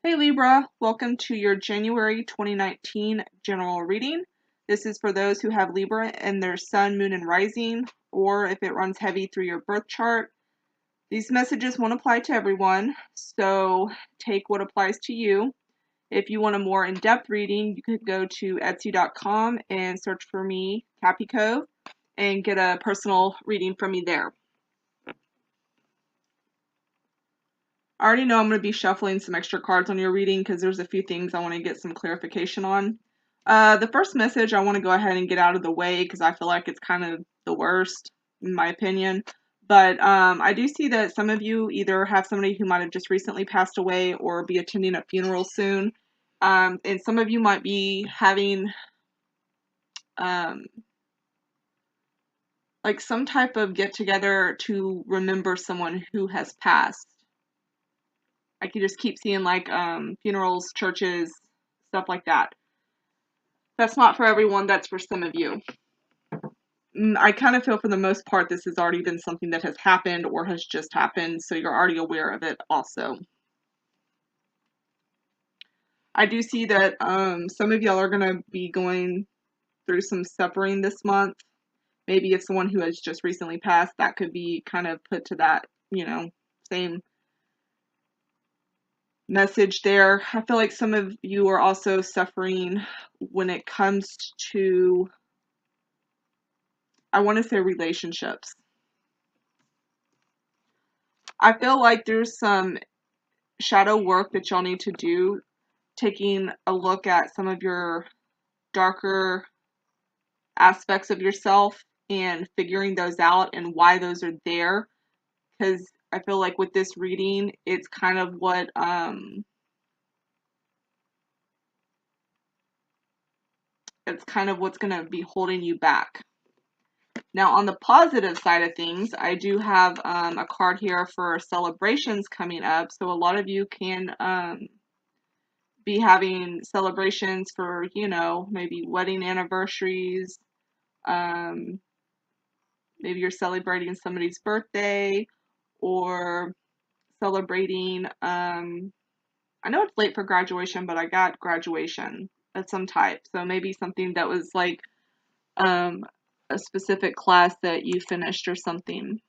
Hey Libra, welcome to your January 2019 general reading. This is for those who have Libra in their sun, moon, and rising, or if it runs heavy through your birth chart. These messages won't apply to everyone, so take what applies to you. If you want a more in-depth reading, you could go to Etsy.com and search for me, Cappy Cove, and get a personal reading from me there. I already know I'm going to be shuffling some extra cards on your reading because there's a few things I want to get some clarification on. The first message I want to go ahead and get out of the way because I feel like it's kind of the worst, in my opinion. But I do see that some of you either have somebody who might have just recently passed away or be attending a funeral soon. And some of you might be having like some type of get-together to remember someone who has passed. I can just keep seeing like funerals, churches, stuff like that. That's not for everyone, that's for some of you. I kind of feel for the most part this has already been something that has happened or has just happened, so you're already aware of it also. I do see that some of y'all are going to be going through some suffering this month. Maybe it's someone who has just recently passed. That could be kind of put to that, same message there. I feel like some of you are also suffering when it comes to, I want to say, relationships. I feel like there's some shadow work that y'all need to do, taking a look at some of your darker aspects of yourself and figuring those out and why those are there. Because I feel like with this reading, it's kind of what it's kind of what's going to be holding you back. Now, on the positive side of things, I do have a card here for celebrations coming up. So a lot of you can be having celebrations for, maybe wedding anniversaries. Maybe you're celebrating somebody's birthday or celebrating, I know it's late for graduation, but I got graduation of some type. So maybe something that was like a specific class that you finished or something.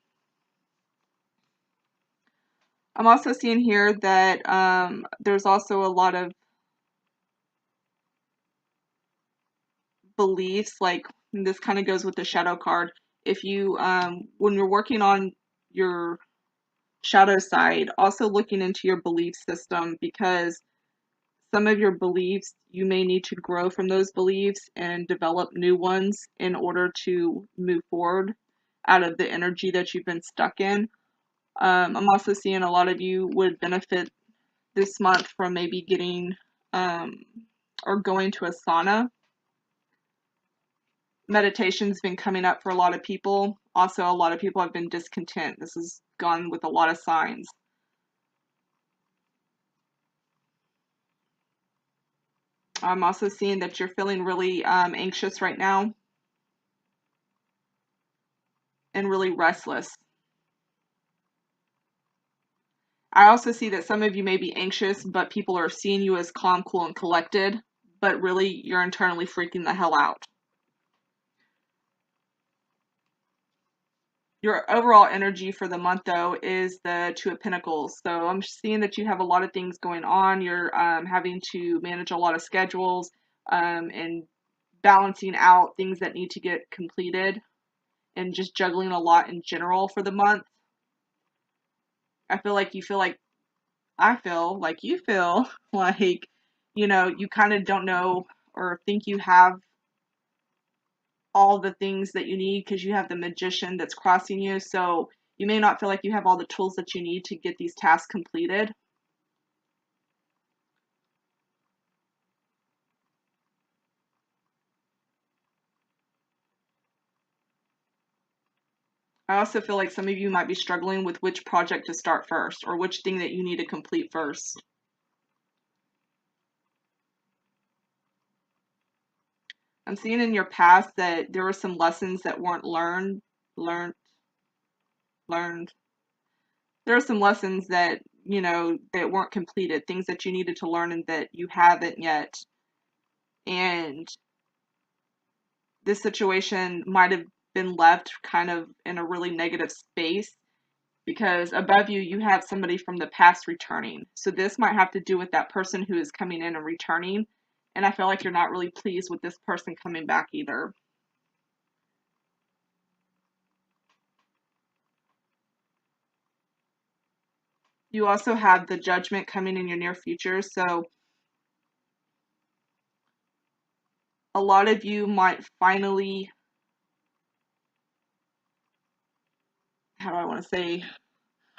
I'm also seeing here that there's also a lot of beliefs, like this kind of goes with the shadow card. If you, when you're working on your shadow side, also looking into your belief system, because some of your beliefs, you may need to grow from those beliefs and develop new ones in order to move forward out of the energy that you've been stuck in. I'm also seeing a lot of you would benefit this month from maybe getting or going to a sauna. Meditation's been coming up for a lot of people. Also, a lot of people have been discontent. This has gone with a lot of signs. I'm also seeing that you're feeling really anxious right now and really restless. I also see that some of you may be anxious, but people are seeing you as calm, cool, and collected, but really you're internally freaking the hell out. Your overall energy for the month, though, is the Two of Pentacles. So I'm seeing that you have a lot of things going on. You're having to manage a lot of schedules and balancing out things that need to get completed and just juggling a lot in general for the month. I feel like you feel like you feel like, you kind of don't know or think you have all the things that you need because you have the Magician that's crossing you. So you may not feel like you have all the tools that you need to get these tasks completed. I also feel like some of you might be struggling with which project to start first or which thing that you need to complete first. I'm seeing in your past that there were some lessons that weren't learned. There are some lessons that you know, that weren't completed, things that you needed to learn and that you haven't yet. And this situation might have been left kind of in a really negative space because above you, you have somebody from the past returning. So this might have to do with that person who is coming in and returning. And I feel like you're not really pleased with this person coming back either. You also have the Judgment coming in your near future. So a lot of you might finally, how do I want to say,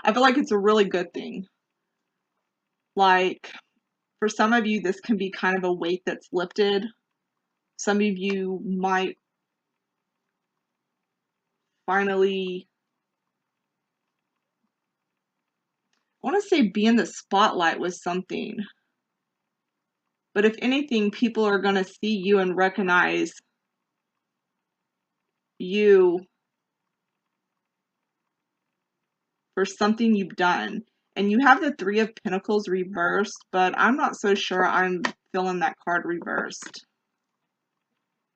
I feel like it's a really good thing. Like, for some of you, this can be kind of a weight that's lifted. Some of you might finally, I want to say, be in the spotlight with something. But if anything, people are going to see you and recognize you for something you've done. And you have the Three of Pentacles reversed, but I'm not so sure I'm feeling that card reversed.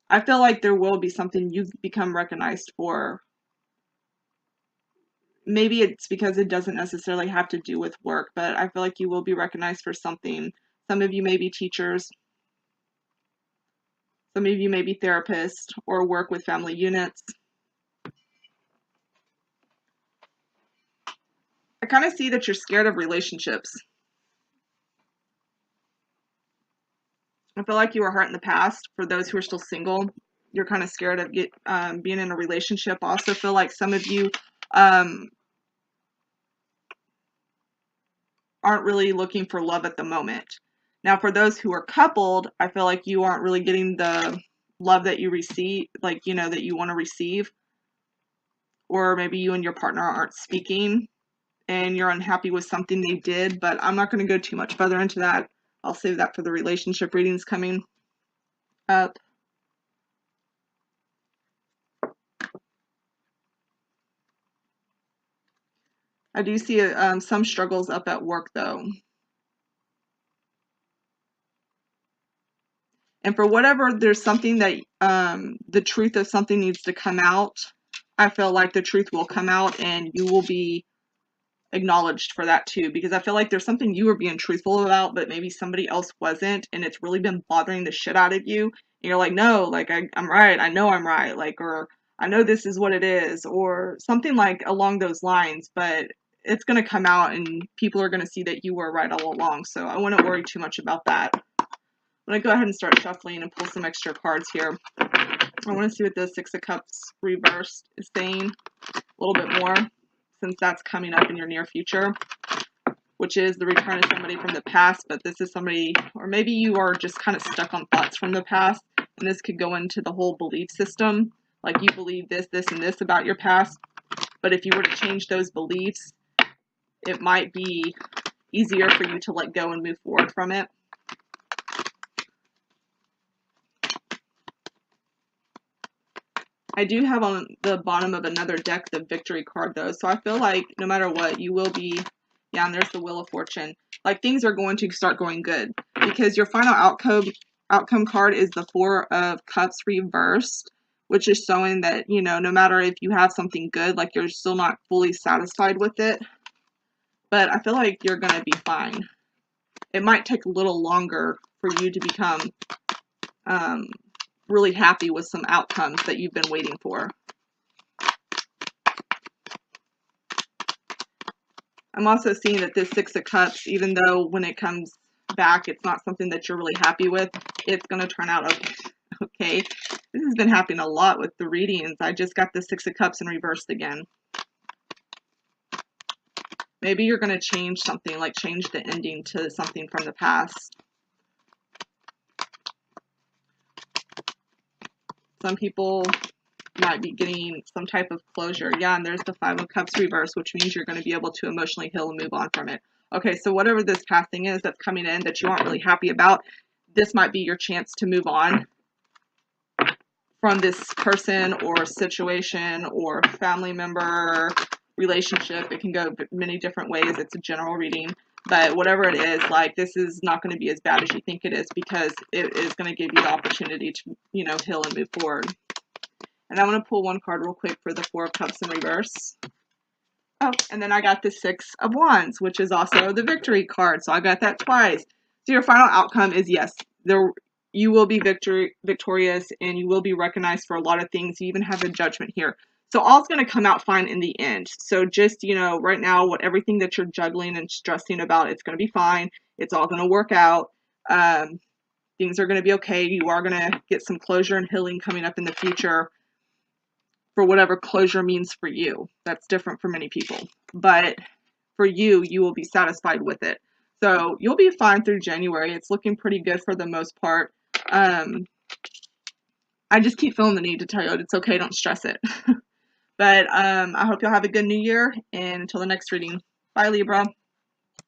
I feel like there will be something you've become recognized for. Maybe it's because it doesn't necessarily have to do with work, but I feel like you will be recognized for something. Some of you may be teachers. Some of you may be therapists or work with family units. I kind of see that you're scared of relationships. I feel like you were hurt in the past. For those who are still single, you're kind of scared of being in a relationship. I also feel like some of you aren't really looking for love at the moment. Now, for those who are coupled, I feel like you aren't really getting the love that you receive, like, you know, that you want to receive. Or maybe you and your partner aren't speaking and you're unhappy with something they did, but I'm not going to go too much further into that. I'll save that for the relationship readings coming up. I do see some struggles up at work, though. And for whatever, there's something that the truth of something needs to come out. I feel like the truth will come out and you will be acknowledged for that too, because I feel like there's something you were being truthful about, but maybe somebody else wasn't, and it's really been bothering the shit out of you. And you're like, no, like I'm right. I know I'm right. Like, or I know this is what it is, or something like along those lines, but it's going to come out and people are going to see that you were right all along. So I wouldn't worry too much about that. I'm going to go ahead and start shuffling and pull some extra cards here. I want to see what the Six of Cups reversed is saying a little bit more, since that's coming up in your near future, which is the return of somebody from the past. But this is somebody, or maybe you are just kind of stuck on thoughts from the past, and this could go into the whole belief system. Like you believe this, this, and this about your past, but if you were to change those beliefs, it might be easier for you to let go and move forward from it. I do have on the bottom of another deck the Victory card, though, so I feel like no matter what, you will be, yeah, and there's the Wheel of Fortune. Like, things are going to start going good, because your final outcome card is the Four of Cups reversed, which is showing that, you know, no matter if you have something good, like, you're still not fully satisfied with it, but I feel like you're going to be fine. It might take a little longer for you to become really happy with some outcomes that you've been waiting for. I'm also seeing that this Six of Cups, even though when it comes back, it's not something that you're really happy with, it's going to turn out okay. Okay. This has been happening a lot with the readings. I just got the Six of Cups in reversed again. Maybe you're going to change something, like change the ending to something from the past. Some people might be getting some type of closure. Yeah, and there's the Five of Cups reversed, which means you're going to be able to emotionally heal and move on from it. Okay, so whatever this past thing is that's coming in that you aren't really happy about, this might be your chance to move on from this person or situation or family member relationship. It can go many different ways. It's a general reading. But whatever it is, like, this is not going to be as bad as you think it is, because it is going to give you the opportunity to, you know, heal and move forward. And I'm going to pull one card real quick for the Four of Cups in reverse. Oh, and then I got the Six of Wands, which is also the victory card. So I got that twice. So your final outcome is yes, you will be victorious, and you will be recognized for a lot of things. You even have a Judgment here. So all's going to come out fine in the end. So just, you know, right now, everything that you're juggling and stressing about, it's going to be fine. It's all going to work out. Things are going to be okay. You are going to get some closure and healing coming up in the future, for whatever closure means for you. That's different for many people. But for you, you will be satisfied with it. So you'll be fine through January. It's looking pretty good for the most part. I just keep feeling the need to tell you it's okay, don't stress it. But I hope you'll have a good new year, and until the next reading, bye Libra.